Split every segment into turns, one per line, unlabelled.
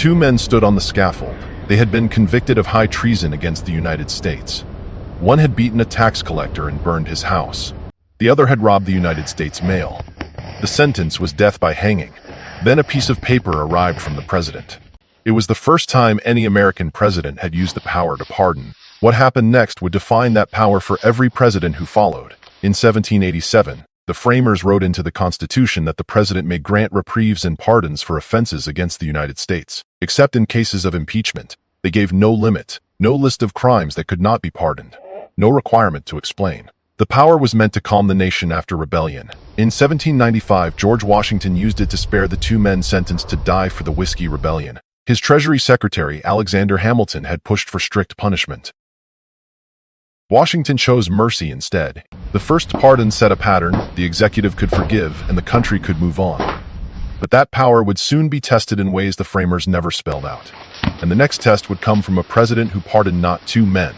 Two men stood on the scaffold. They had been convicted of high treason against the United States. One had beaten a tax collector and burned his house. The other had robbed the United States mail. The sentence was death by hanging. Then a piece of paper arrived from the president. It was the first time any American president had used the power to pardon. What happened next would define that power for every president who followed. In 1787, the framers wrote into the Constitution that the president may grant reprieves and pardons for offenses against the United States, except in cases of impeachment. They gave no limit, no list of crimes that could not be pardoned, no requirement to explain. The power was meant to calm the nation after rebellion. In 1795, George Washington used it to spare the two men sentenced to die for the Whiskey Rebellion. His Treasury Secretary, Alexander Hamilton, had pushed for strict punishment. Washington chose mercy instead. The first pardon set a pattern, the executive could forgive, and the country could move on. But that power would soon be tested in ways the framers never spelled out. And the next test would come from a president who pardoned not two men,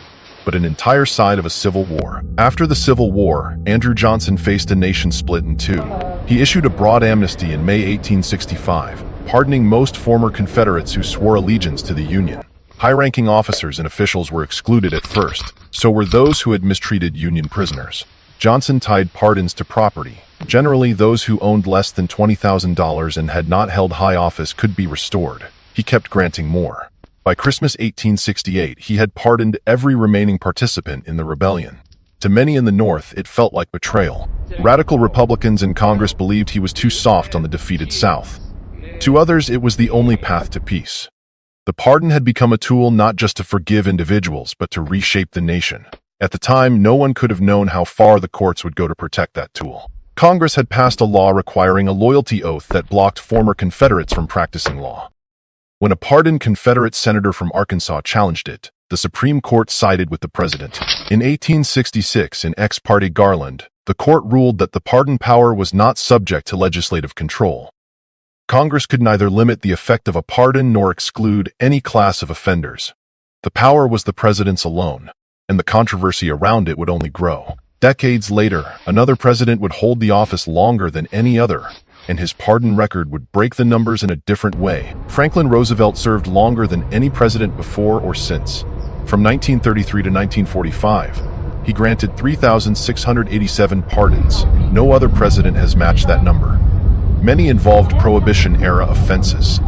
but an entire side of a civil war. After the Civil War, Andrew Johnson faced a nation split in two. He issued a broad amnesty in May 1865, pardoning most former Confederates who swore allegiance to the Union. High-ranking officers and officials were excluded at first, so were those who had mistreated Union prisoners. Johnson tied pardons to property. Generally, those who owned less than $20,000 and had not held high office could be restored. He kept granting more. By Christmas 1868, he had pardoned every remaining participant in the rebellion. To many in the North, it felt like betrayal. Radical Republicans in Congress believed he was too soft on the defeated South. To others, it was the only path to peace. The pardon had become a tool not just to forgive individuals, but to reshape the nation. At the time, no one could have known how far the courts would go to protect that tool. Congress had passed a law requiring a loyalty oath that blocked former Confederates from practicing law. When a pardoned Confederate senator from Arkansas challenged it, the Supreme Court sided with the president. In 1866, in ex parte Garland, the court ruled that the pardon power was not subject to legislative control. Congress could neither limit the effect of a pardon nor exclude any class of offenders. The power was the president's alone, and the controversy around it would only grow. Decades later, another president would hold the office longer than any other, and his pardon record would break the numbers in a different way. Franklin Roosevelt served longer than any president before or since. From 1933 to 1945, he granted 3,687 pardons. No other president has matched that number. Many involved Prohibition-era offenses.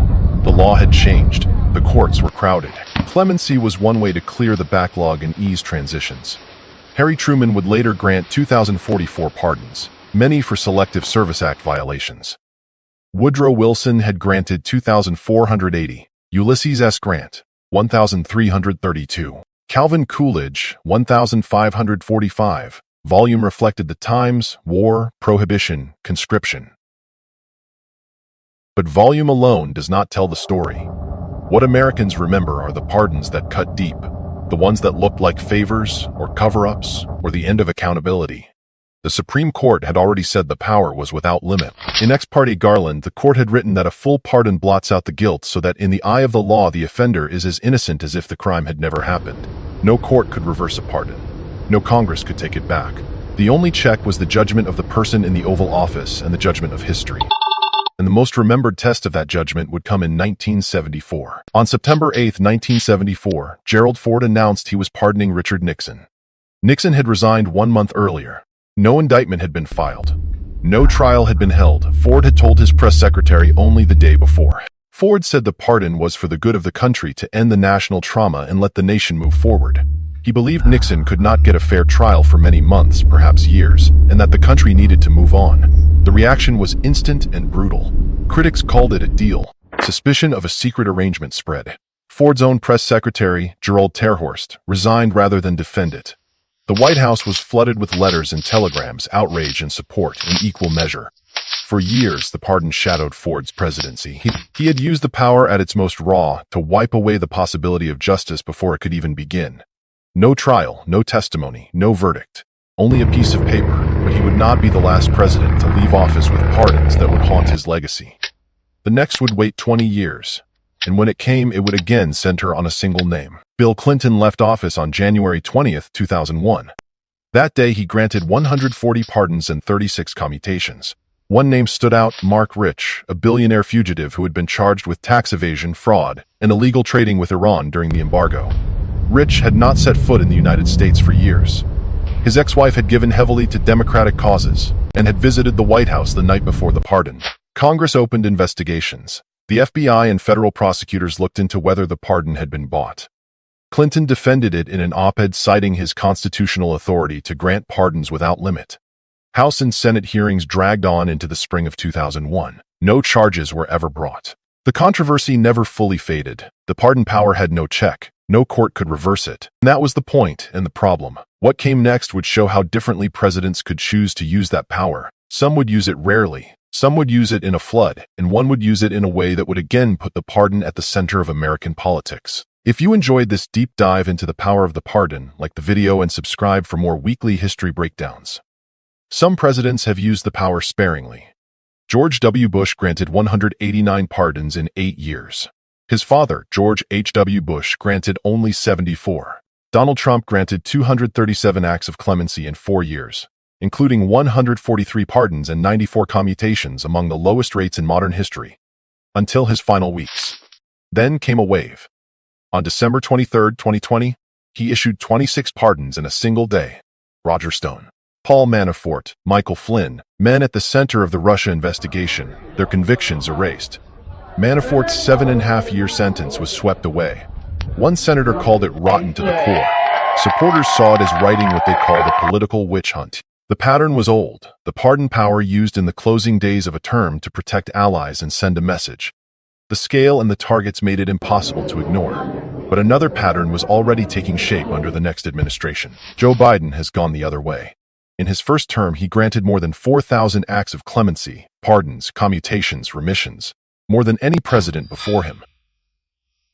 The law had changed. The courts were crowded. Clemency was one way to clear the backlog and ease transitions. Harry Truman would later grant 2,044 pardons, many for Selective Service Act violations. Woodrow Wilson had granted 2,480. Ulysses S. Grant, 1,332. Calvin Coolidge, 1,545. Volume reflected the times, war, prohibition, conscription. But volume alone does not tell the story. What Americans remember are the pardons that cut deep, the ones that looked like favors or cover-ups or the end of accountability. The Supreme Court had already said the power was without limit. In ex parte Garland, the court had written that a full pardon blots out the guilt so that in the eye of the law the offender is as innocent as if the crime had never happened. No court could reverse a pardon. No Congress could take it back. The only check was the judgment of the person in the Oval Office and the judgment of history. And the most remembered test of that judgment would come in 1974. On September 8, 1974, Gerald Ford announced he was pardoning Richard Nixon. Nixon had resigned 1 month earlier. No indictment had been filed. No trial had been held. Ford had told his press secretary only the day before. Ford said the pardon was for the good of the country to end the national trauma and let the nation move forward. He believed Nixon could not get a fair trial for many months, perhaps years, and that the country needed to move on. The reaction was instant and brutal. Critics called it a deal. Suspicion of a secret arrangement spread. Ford's own press secretary, Gerald Terhorst, resigned rather than defend it. The White House was flooded with letters and telegrams, outrage and support in equal measure. For years, the pardon shadowed Ford's presidency. He had used the power at its most raw to wipe away the possibility of justice before it could even begin. No trial, no testimony, no verdict. Only a piece of paper, but he would not be the last president to leave office with pardons that would haunt his legacy. The next would wait 20 years, and when it came, it would again center on a single name. Bill Clinton left office on January 20, 2001. That day, he granted 140 pardons and 36 commutations. One name stood out: Marc Rich, a billionaire fugitive who had been charged with tax evasion, fraud, and illegal trading with Iran during the embargo. Rich had not set foot in the United States for years. His ex-wife had given heavily to Democratic causes and had visited the White House the night before the pardon. Congress opened investigations. The FBI and federal prosecutors looked into whether the pardon had been bought. Clinton defended it in an op-ed, citing his constitutional authority to grant pardons without limit. House and Senate hearings dragged on into the spring of 2001. No charges were ever brought. The controversy never fully faded. The pardon power had no check. No court could reverse it. And that was the point and the problem. What came next would show how differently presidents could choose to use that power. Some would use it rarely, some would use it in a flood, and one would use it in a way that would again put the pardon at the center of American politics. If you enjoyed this deep dive into the power of the pardon, like the video and subscribe for more weekly history breakdowns. Some presidents have used the power sparingly. George W. Bush granted 189 pardons in 8 years. His father, George H.W. Bush, granted only 74. Donald Trump granted 237 acts of clemency in 4 years, including 143 pardons and 94 commutations, among the lowest rates in modern history, until his final weeks. Then came a wave. On December 23, 2020, he issued 26 pardons in a single day. Roger Stone, Paul Manafort, Michael Flynn, men at the center of the Russia investigation, their convictions erased. Manafort's 7.5-year sentence was swept away. One senator called it rotten to the core. Supporters saw it as writing what they called a political witch hunt. The pattern was old, the pardon power used in the closing days of a term to protect allies and send a message. The scale and the targets made it impossible to ignore. But another pattern was already taking shape under the next administration. Joe Biden has gone the other way. In his first term, he granted more than 4,000 acts of clemency, pardons, commutations, remissions, more than any president before him.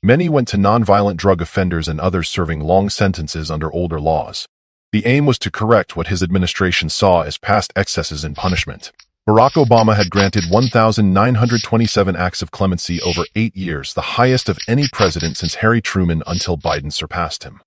Many went to nonviolent drug offenders and others serving long sentences under older laws. The aim was to correct what his administration saw as past excesses in punishment. Barack Obama had granted 1,927 acts of clemency over 8 years, the highest of any president since Harry Truman, until Biden surpassed him.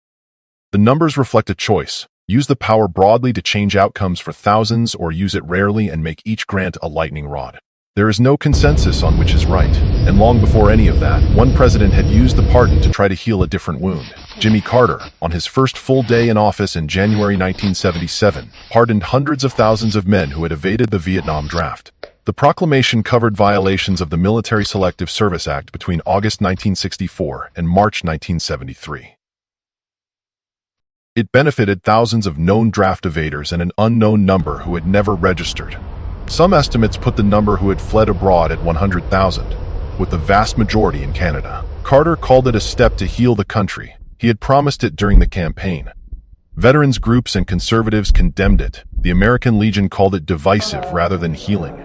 The numbers reflect a choice: use the power broadly to change outcomes for thousands, or use it rarely and make each grant a lightning rod. There is no consensus on which is right, and long before any of that, one president had used the pardon to try to heal a different wound. Jimmy Carter, on his first full day in office in January 1977, pardoned hundreds of thousands of men who had evaded the Vietnam draft. The proclamation covered violations of the Military Selective Service Act between August 1964 and March 1973. It benefited thousands of known draft evaders and an unknown number who had never registered. Some estimates put the number who had fled abroad at 100,000, with the vast majority in Canada. Carter called it a step to heal the country. He had promised it during the campaign. Veterans groups and conservatives condemned it. The American Legion called it divisive rather than healing.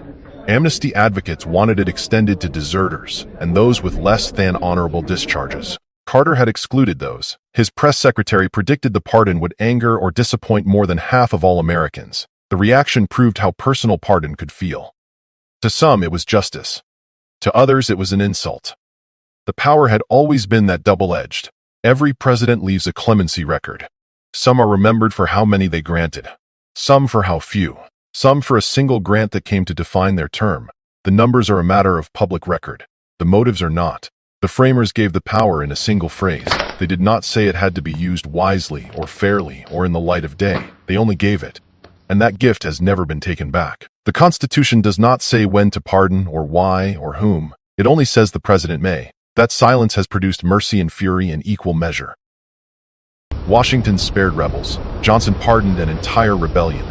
Amnesty advocates wanted it extended to deserters and those with less than honorable discharges. Carter had excluded those. His press secretary predicted the pardon would anger or disappoint more than half of all Americans. The reaction proved how personal pardon could feel. To some, it was justice. To others, it was an insult. The power had always been that double-edged. Every president leaves a clemency record. Some are remembered for how many they granted. Some for how few. Some for a single grant that came to define their term. The numbers are a matter of public record. The motives are not. The framers gave the power in a single phrase. They did not say it had to be used wisely or fairly or in the light of day. They only gave it. And that gift has never been taken back. The Constitution does not say when to pardon or why or whom. It only says the president may. That silence has produced mercy and fury in equal measure. Washington spared rebels. Johnson pardoned an entire rebellion.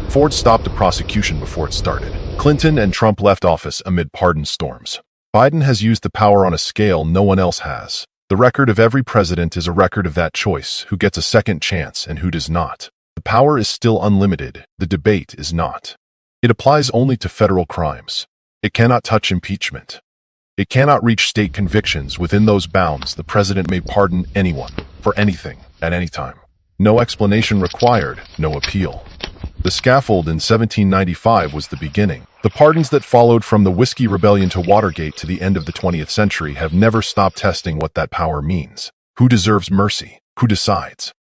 Ford stopped the prosecution before it started. Clinton and Trump left office amid pardon storms. Biden has used the power on a scale no one else has. The record of every president is a record of that choice: who gets a second chance and who does not. The power is still unlimited. The debate is not. It applies only to federal crimes. It cannot touch impeachment. It cannot reach state convictions. Within those bounds, the president may pardon anyone, for anything, at any time. No explanation required, no appeal. The scaffold in 1795 was the beginning. The pardons that followed from the Whiskey Rebellion to Watergate to the end of the 20th century have never stopped testing what that power means. Who deserves mercy? Who decides?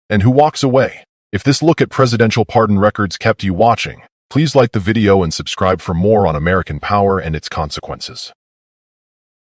And who walks away? If this look at presidential pardon records kept you watching, Please like the video and subscribe for more on American power and its consequences.